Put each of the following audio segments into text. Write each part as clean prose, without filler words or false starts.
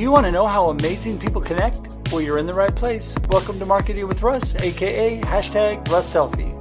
Do you want to know how amazing people connect? Well, you're in the right place. Welcome to Marketing with Russ, aka #RussSelfie.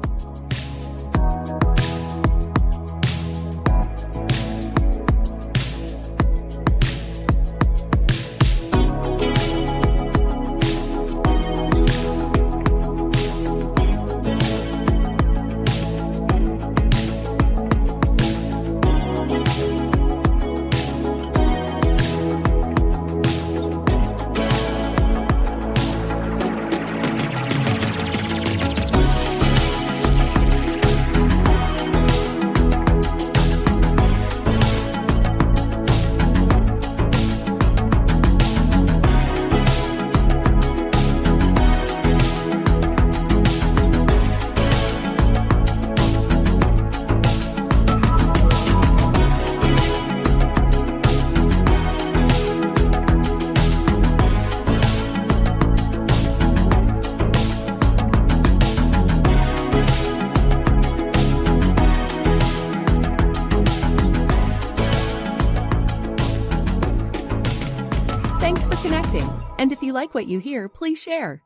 Thanks for connecting. And if you like what you hear, please share.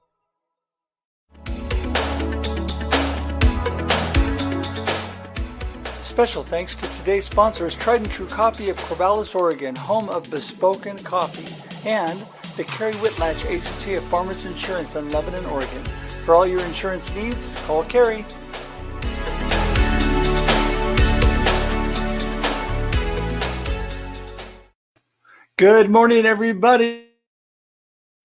Special thanks to today's sponsors, Tried and True Coffee of Corvallis, Oregon, home of bespoken coffee, and the Carrie Whitlatch Agency of Farmers Insurance in Lebanon, Oregon. For all your insurance needs, call Carrie. Good morning, everybody.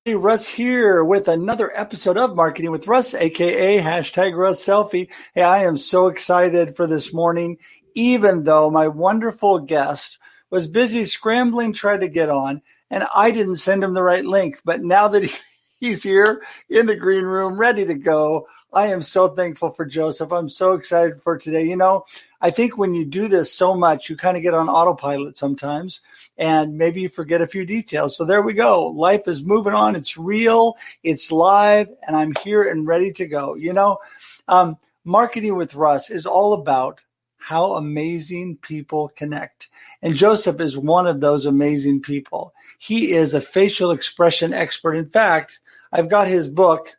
Russ here with another episode of Marketing with Russ, aka #RussSelfie. Hey, I am so excited for this morning, even though my wonderful guest was busy scrambling trying to get on, and I didn't send him the right link. But now that he's here in the green room, ready to go, I am so thankful for Joseph. I'm so excited for today. You know, I think when you do this so much, you kind of get on autopilot sometimes, and maybe you forget a few details. So there we go. Life is moving on. It's real. It's live, and I'm here and ready to go. You know, Marketing with Russ is all about how amazing people connect. And Joseph is one of those amazing people. He is a facial expression expert. In fact, I've got his book,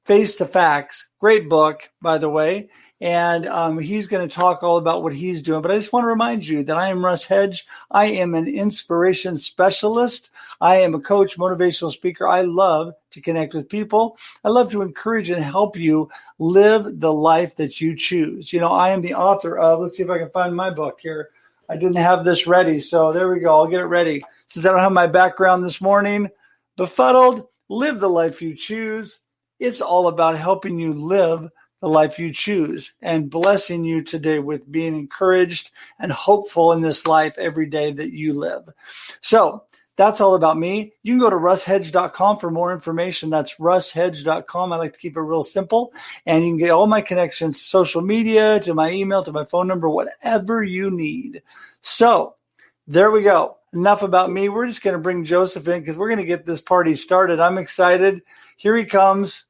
Face the Facts. Great book, by the way. And he's going to talk all about what he's doing. But I just want to remind you that I am Russ Hedge. I am an inspiration specialist. I am a coach, motivational speaker. I love to connect with people. I love to encourage and help you live the life that you choose. You know, I am the author of, let's see if I can find my book here. I didn't have this ready. So there we go. I'll get it ready. Since I don't have my background this morning, Befuddled, Live the Life You Choose. It's all about helping you live the life you choose and blessing you today with being encouraged and hopeful in this life every day that you live. So that's all about me. You can go to russhedge.com for more information. That's russhedge.com. I like to keep it real simple. And you can get all my connections to social media, to my email, to my phone number, whatever you need. So there we go. Enough about me. We're just going to bring Joseph in because we're going to get this party started. I'm excited. Here he comes.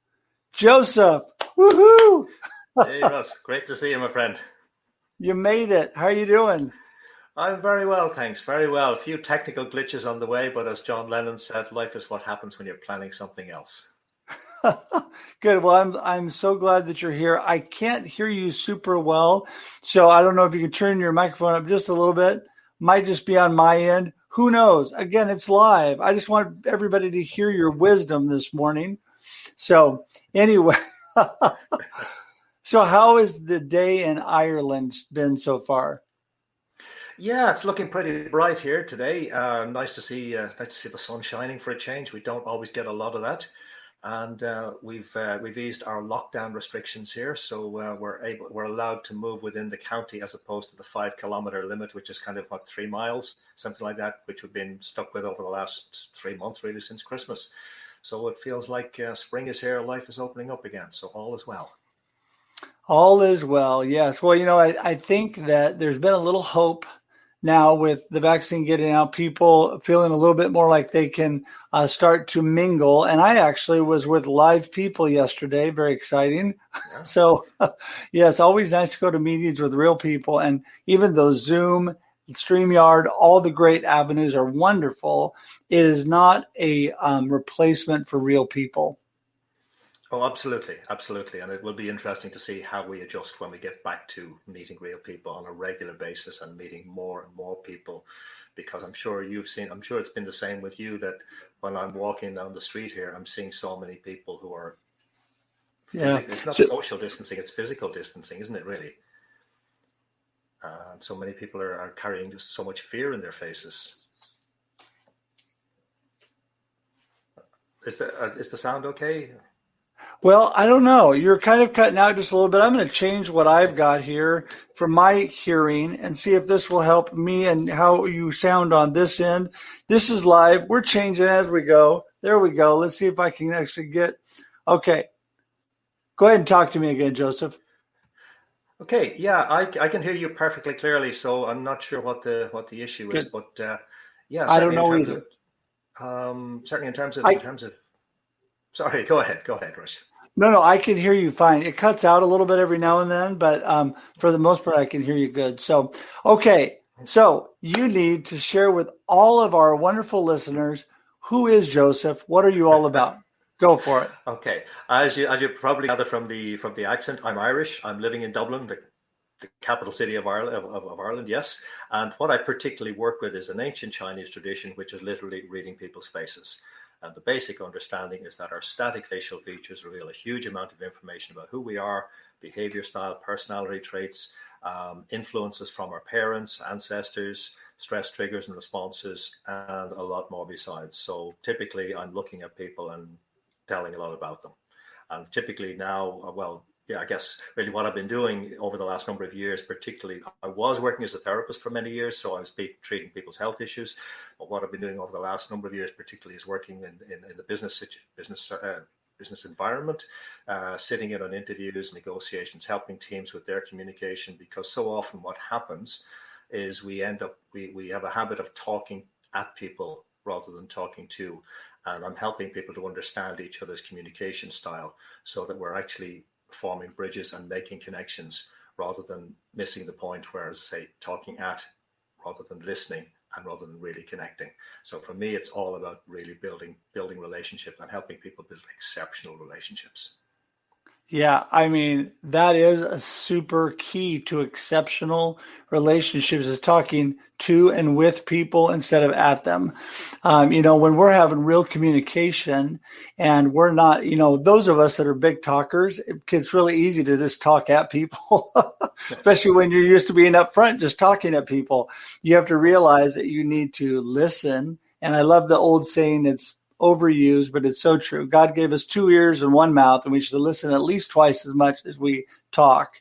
Joseph. Woohoo! Hey, Russ. Great to see you, my friend. You made it. How are you doing? I'm very well, thanks. Very well. A few technical glitches on the way, but as John Lennon said, life is what happens when you're planning something else. Good. Well, I'm so glad that you're here. I can't hear you super well, so I don't know if you can turn your microphone up just a little bit. Might just be on my end. Who knows? Again, it's live. I just want everybody to hear your wisdom this morning. So anyway, so how has the day in Ireland been so far? Yeah, it's looking pretty bright here today. Nice to see the sun shining for a change. We don't always get a lot of that, and we've eased our lockdown restrictions here, so we're allowed to move within the county as opposed to the 5-kilometer limit, which is kind of 3 miles, something like that, which we've been stuck with over the last 3 months, really, since Christmas. So it feels like spring is here, life is opening up again. So all is well. All is well, yes. Well, you know, I think that there's been a little hope now with the vaccine getting out, people feeling a little bit more like they can start to mingle. And I actually was with live people yesterday. Very exciting. Yeah. So, yeah, it's always nice to go to meetings with real people. And even though Zoom StreamYard, all the great avenues are wonderful. It is not a replacement for real people. Oh, absolutely, absolutely. And it will be interesting to see how we adjust when we get back to meeting real people on a regular basis and meeting more and more people. Because I'm sure I'm sure it's been the same with you, that when I'm walking down the street here, I'm seeing so many people who are Yeah. it's not So, social distancing, it's physical distancing, isn't it, really? So many people are carrying just so much fear in their faces. Is the sound okay? well, I don't know. You're kind of cutting out just a little bit. I'm going to change what I've got here for my hearing and see if this will help me and how you sound on this end. This is live. We're changing as we go. There we go. Let's see if I can actually get. Okay. Go ahead and talk to me again, Joseph. Okay, yeah, I can hear you perfectly clearly, so I'm not sure what the issue is, Good. but yeah, I don't certainly in know terms either. of certainly in terms of I sorry, go ahead, Russ. No, I can hear you fine. It cuts out a little bit every now and then, but for the most part, I can hear you good. So, okay. So you need to share with all of our wonderful listeners, who is Joseph? What are you all about? Go for it. Okay, as you probably gather from the accent, I'm Irish. I'm living in Dublin, the capital city of Ireland, of Ireland, yes. And what I particularly work with is an ancient Chinese tradition, which is literally reading people's faces. And the basic understanding is that our static facial features reveal a huge amount of information about who we are, behavior style, personality traits, influences from our parents, ancestors, stress triggers and responses, and a lot more besides. So typically, I'm looking at people and telling a lot about them. And typically now, well, yeah, I guess really what I've been doing over the last number of years, particularly, I was working as a therapist for many years, so I was treating people's health issues. But what I've been doing over the last number of years, particularly, is working in the business environment, sitting in on interviews, negotiations, helping teams with their communication. Because so often, what happens is we have a habit of talking at people rather than talking to. And I'm helping people to understand each other's communication style so that we're actually forming bridges and making connections rather than missing the point where, as I say, talking at rather than listening and rather than really connecting. So for me, it's all about really building relationships and helping people build exceptional relationships. Yeah, I mean, that is a super key to exceptional relationships is talking to and with people instead of at them. When we're having real communication and we're not, those of us that are big talkers, it's really easy to just talk at people, especially when you're used to being up front, just talking at people. You have to realize that you need to listen. And I love the old saying, it's overused, but it's so true. God gave us two ears and one mouth, and we should listen at least twice as much as we talk.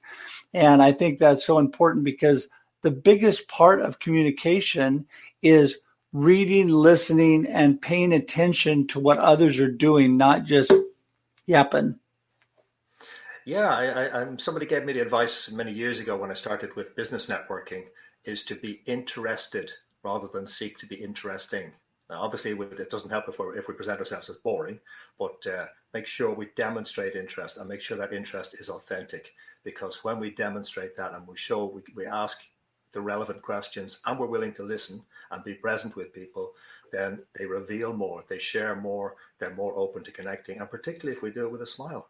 And I think that's so important because the biggest part of communication is reading, listening, and paying attention to what others are doing, not just yapping. Yeah, somebody gave me the advice many years ago when I started with business networking is to be interested rather than seek to be interesting. Now, obviously, it doesn't help if we present ourselves as boring, but make sure we demonstrate interest and make sure that interest is authentic. Because when we demonstrate that and we ask the relevant questions and we're willing to listen and be present with people, then they reveal more, they share more, they're more open to connecting, and particularly if we do it with a smile.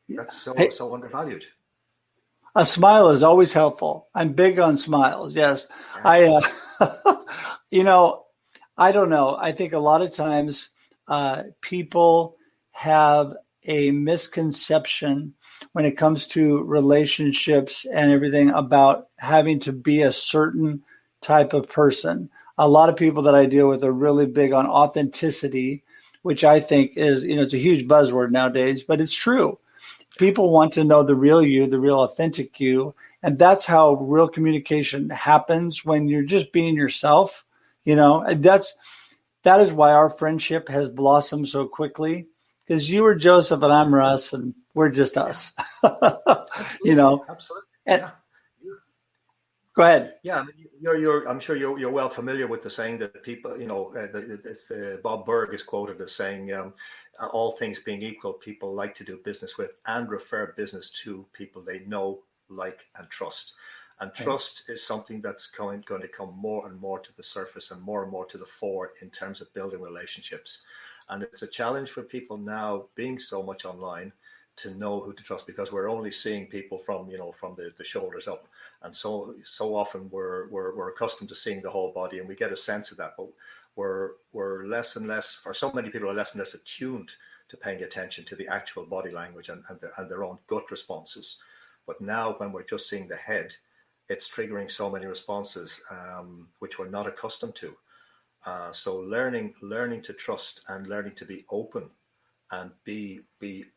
That's Hey, so undervalued. a smile is always helpful. I'm big on smiles. Yes. Yeah. I, you know, I don't know. I think a lot of times people have a misconception when it comes to relationships and everything about having to be a certain type of person. A lot of people that I deal with are really big on authenticity, which I think is, it's a huge buzzword nowadays, but it's true. People want to know the real you, the real authentic you. And that's how real communication happens when you're just being yourself. And that is why our friendship has blossomed so quickly because you are Joseph and I'm Russ and we're just Yeah, us. you absolutely, know, absolutely. and Yeah. go ahead. Yeah, I mean, I'm sure you're well familiar with the saying that people, Bob Berg is quoted as saying, all things being equal, people like to do business with and refer business to people they know, like, and trust. And trust is something that's going to come more and more to the surface and more to the fore in terms of building relationships. And it's a challenge for people now, being so much online, to know who to trust, because we're only seeing people from the shoulders up, and so often we're accustomed to seeing the whole body, and we get a sense of that, but we're less and less, for so many people, are less and less attuned to paying attention to the actual body language and their own gut responses. But now, when we're just seeing the head, it's triggering so many responses which we're not accustomed to. So learning to trust and learning to be open and be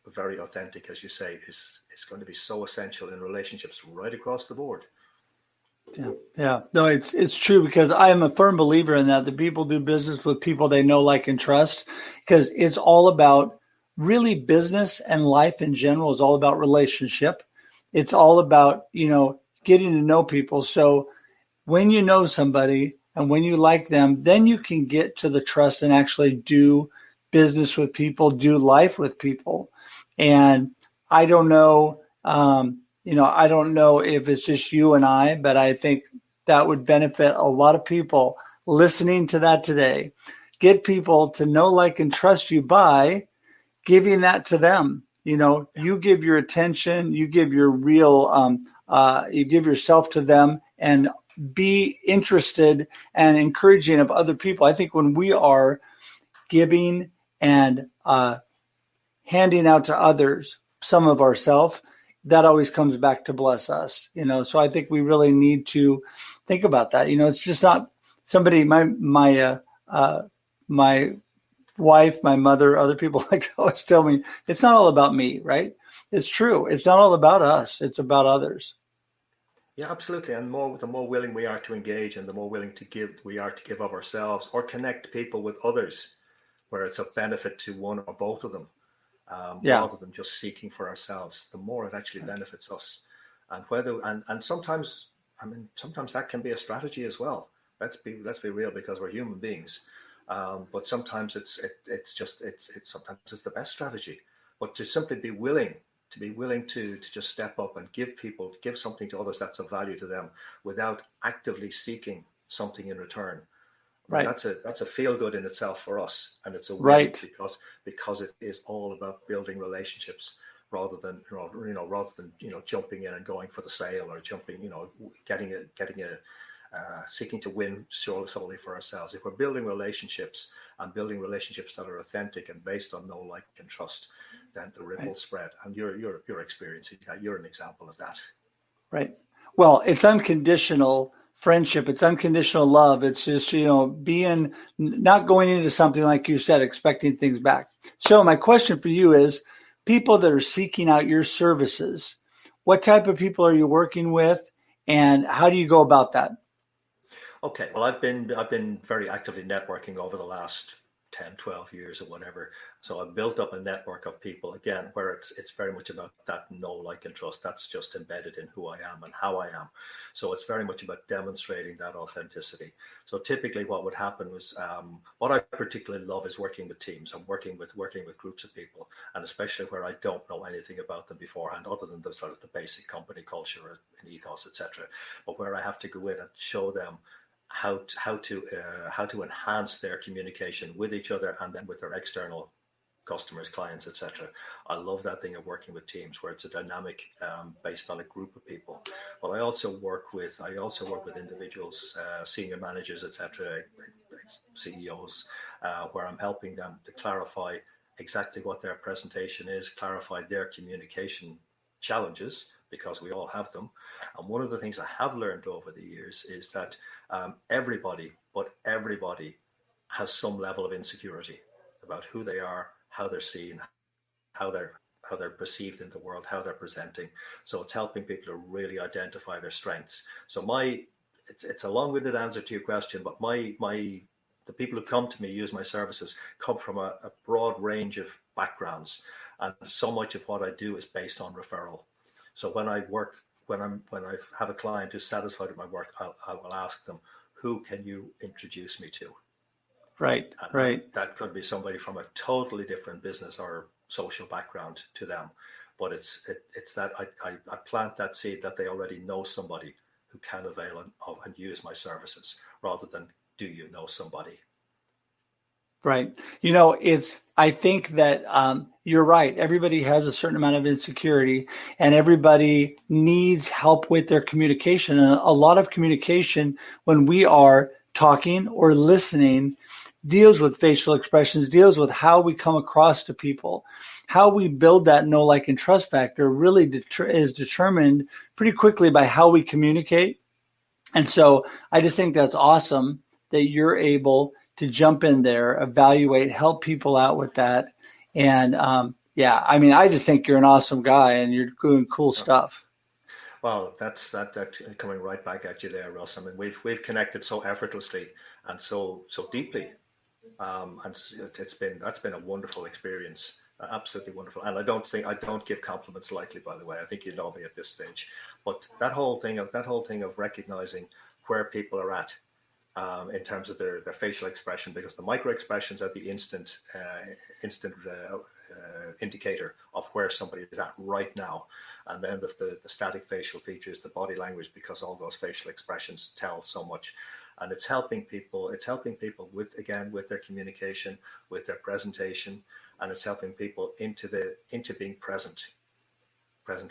very authentic, as you say, is going to be so essential in relationships right across the board. Yeah. No, it's true, because I am a firm believer in that. The people do business with people they know, like, and trust, because it's all about, really, business and life in general is all about relationship. It's all about, getting to know people. So when you know somebody and when you like them, then you can get to the trust and actually do business with people, do life with people. And I don't know, I don't know if it's just you and I, but I think that would benefit a lot of people listening to that today. Get people to know, like, and trust you by giving that to them. You give your attention, you give your real, you give yourself to them, and be interested and encouraging of other people. I think when we are giving and handing out to others some of ourselves, that always comes back to bless us. So I think we really need to think about that. It's just not somebody, my wife, my mother, other people like to always tell me, it's not all about me, right? It's true. It's not all about us. It's about others. Yeah, absolutely. And the more willing we are to engage, and the more willing to give we are to give of ourselves, or connect people with others where it's of benefit to one or both of them, rather than just seeking for ourselves, the more it actually benefits us. And sometimes, sometimes that can be a strategy as well. Let's be real, because we're human beings. But sometimes sometimes it's the best strategy. But to simply be willing to just step up and give something to others that's of value to them, without actively seeking something in return. Right. That's a feel good in itself for us, and it's a win, right, because it is all about building relationships, rather than jumping in and going for the sale, or seeking to win solely for ourselves. If we're building relationships, and building relationships that are authentic and based on know, like, and trust, then the ripple spread. And you're experiencing that. You're an example of that. Right. Well, it's unconditional friendship. It's unconditional love. It's just, being, not going into something, like you said, expecting things back. So my question for you is, people that are seeking out your services, what type of people are you working with, and how do you go about that? Okay, well, I've been very actively networking over the last 10, 12 years or whatever. So I've built up a network of people, again, where it's very much about that know, like, and trust. That's just embedded in who I am and how I am. So it's very much about demonstrating that authenticity. So typically what would happen was, what I particularly love is working with teams. I'm working with groups of people, and especially where I don't know anything about them beforehand, other than the sort of the basic company culture and ethos, etc. But where I have to go in and show them how to enhance their communication with each other, and then with their external customers, clients, etc. I love that thing of working with teams, where it's a dynamic based on a group of people. But I also work with individuals, senior managers, etc., CEOs, where I'm helping them to clarify exactly what their presentation is, clarify their communication challenges, because we all have them. And one of the things I have learned over the years is that everybody has some level of insecurity about who they are, how they're seen, how they're perceived in the world, how they're presenting. So it's helping people to really identify their strengths. So it's a long-winded answer to your question, but the people who come to me, use my services, come from a broad range of backgrounds, and so much of what I do is based on referral. So when I have a client who's satisfied with my work, I will ask them, who can you introduce me to? Right. And Right. that could be somebody from a totally different business or social background to them. But it's that I plant that seed that they already know somebody who can avail and use my services, rather than do you know somebody? Right. I think that you're right. Everybody has a certain amount of insecurity, and everybody needs help with their communication. And a lot of communication, when we are talking or listening, deals with facial expressions, deals with how we come across to people. How we build that know, like, and trust factor really is determined pretty quickly by how we communicate. And so I just think that's awesome that you're able to jump in there, evaluate, help people out with that. And I just think you're an awesome guy and you're doing cool stuff. Well, that's that coming right back at you there, Russ. I mean, we've connected so effortlessly and so deeply, and that's been a wonderful experience, absolutely wonderful. And I don't give compliments lightly, by the way. I think you know me at this stage, but that whole thing of recognizing where people are at. In terms of their facial expression, because the micro expressions are the instant indicator of where somebody is at right now, and then the static facial features, the body language, because all those facial expressions tell so much, and it's helping people with their communication, with their presentation, and it's helping people into being present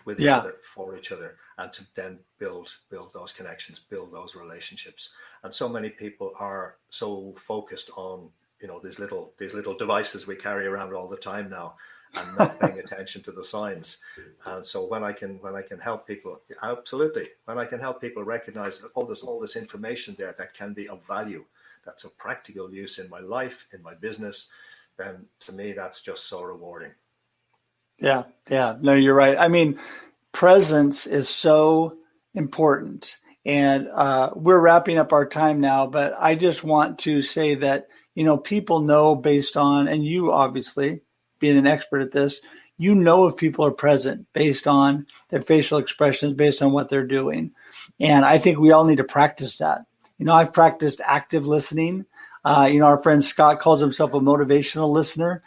with each other, for each other, and to then build those connections, build those relationships. And so many people are so focused on these little devices we carry around all the time now, and not paying attention to the signs. And so when I can help people, absolutely, when I can help people recognize that, there's all this information there that can be of value, that's of practical use in my life, in my business, then to me that's just so rewarding. Yeah. No, you're right. I mean, presence is so important. And we're wrapping up our time now, but I just want to say that, people know based on, and you obviously being an expert at this, if people are present based on their facial expressions, based on what they're doing. And I think we all need to practice that. I've practiced active listening. Our friend Scott calls himself a motivational listener.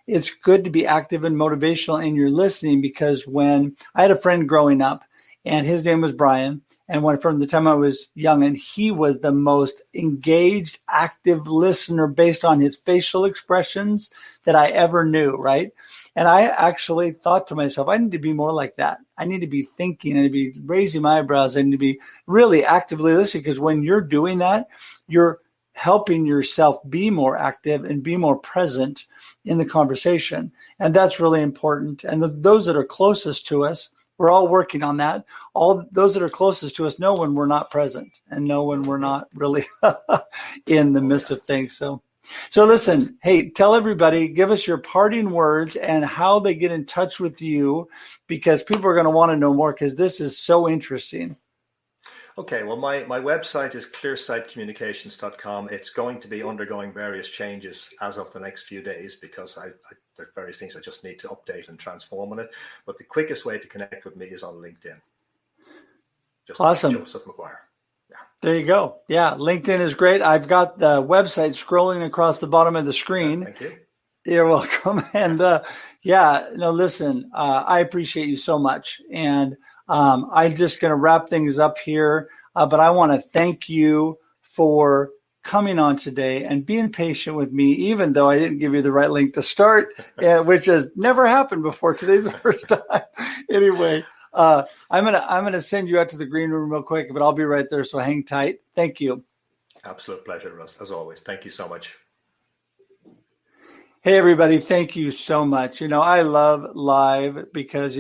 It's good to be active and motivational in your listening, because when I had a friend growing up, and his name was Brian, and from the time I was young, and he was the most engaged, active listener based on his facial expressions that I ever knew, right? And I actually thought to myself, I need to be more like that. I need to be thinking, I need to be raising my eyebrows, I need to be really actively listening, because when you're doing that, you're helping yourself be more active and be more present in the conversation. And that's really important. And those that are closest to us, we're all working on that. All those that are closest to us know when we're not present and know when we're not really in the midst of things. So listen, hey, tell everybody, give us your parting words and how they get in touch with you, because people are going to want to know more, because this is so interesting. Okay, well, my website is clearsightcommunications.com. It's going to be undergoing various changes as of the next few days, because there are various things I just need to update and transform on it. But the quickest way to connect with me is on LinkedIn. Just awesome. Joseph McGuire. Yeah. There you go. Yeah, LinkedIn is great. I've got the website scrolling across the bottom of the screen. Thank you. You're welcome. And listen, I appreciate you so much. And I'm just going to wrap things up here, but I want to thank you for coming on today and being patient with me, even though I didn't give you the right link to start, which has never happened before. Today's the first time. Anyway, I'm gonna send you out to the green room real quick, but I'll be right there. So hang tight. Thank you. Absolute pleasure, Russ, as always. Thank you so much. Hey, everybody. Thank you so much. I love live because,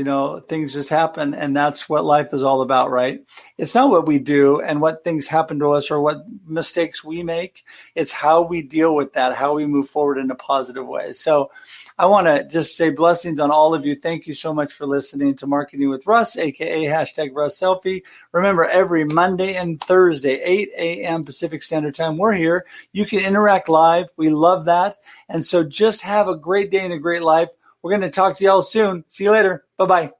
things just happen, and that's what life is all about, right? It's not what we do and what things happen to us or what mistakes we make. It's how we deal with that, how we move forward in a positive way. So I want to just say blessings on all of you. Thank you so much for listening to Marketing with Russ, aka #RussSelfie. Remember, every Monday and Thursday, 8 a.m. Pacific Standard Time, we're here. You can interact live. We love that. And so just have a great day and a great life. We're going to talk to y'all soon. See you later. Bye-bye.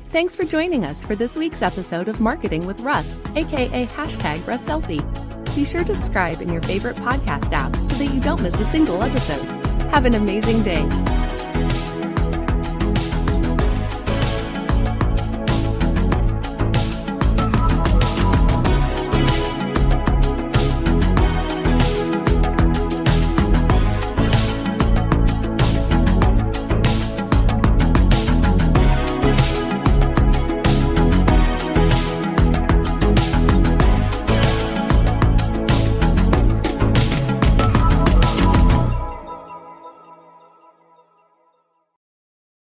Thanks for joining us for this week's episode of Marketing with Russ, aka #RussSelfie. Be sure to subscribe in your favorite podcast app so that you don't miss a single episode. Have an amazing day.